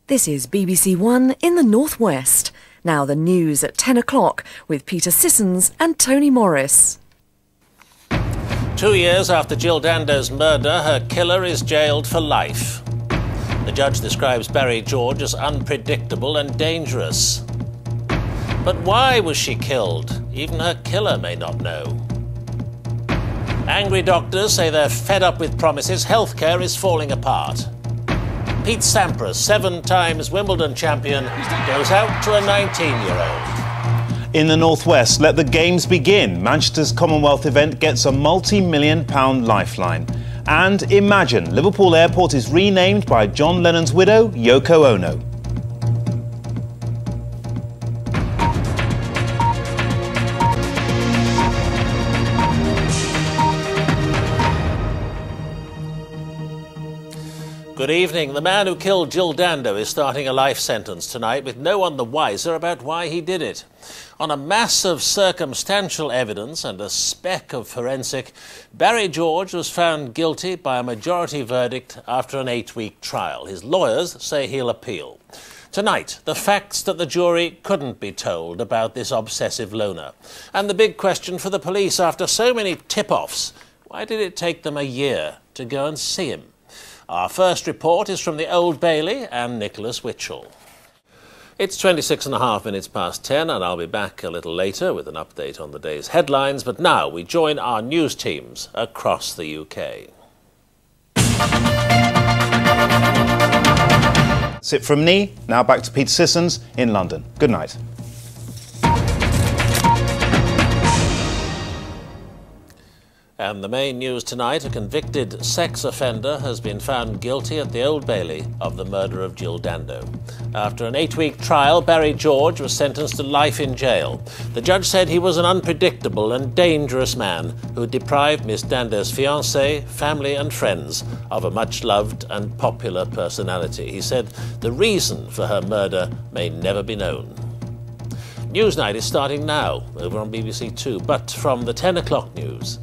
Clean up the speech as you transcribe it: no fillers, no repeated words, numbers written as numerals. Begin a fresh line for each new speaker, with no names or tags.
This is BBC One in the Northwest. Now the news at 10 o'clock with Peter Sissons and Tony Morris.
2 years after Jill Dando's murder, her killer is jailed for life. The judge describes Barry George as unpredictable and dangerous. But why was she killed? Even her killer may not know. Angry doctors say they're fed up with promises. Healthcare is falling apart. Pete Sampras, 7 times Wimbledon champion, goes out to a 19-year-old.
In the Northwest, let the games begin. Manchester's Commonwealth event gets a multi-million-pound lifeline. And imagine, Liverpool Airport is renamed by John Lennon's widow, Yoko Ono.
Good evening. The man who killed Jill Dando is starting a life sentence tonight with no one the wiser about why he did it. On a mass of circumstantial evidence and a speck of forensic, Barry George was found guilty by a majority verdict after an 8-week trial. His lawyers say he'll appeal. Tonight, the facts that the jury couldn't be told about this obsessive loner. And the big question for the police after so many tip-offs: why did it take them a year to go and see him? Our first report is from the Old Bailey and Nicholas Witchell. It's 26.5 minutes past 10 and I'll be back a little later with an update on the day's headlines. But now we join our news teams across the UK.
That's it from me. Now back to Peter Sissons in London. Good night.
And the main news tonight: a convicted sex offender has been found guilty at the Old Bailey of the murder of Jill Dando. After an 8-week trial, Barry George was sentenced to life in jail. The judge said he was an unpredictable and dangerous man who deprived Miss Dando's fiancé, family and friends of a much-loved and popular personality. He said the reason for her murder may never be known. Newsnight is starting now over on BBC Two, but from the 10 o'clock news,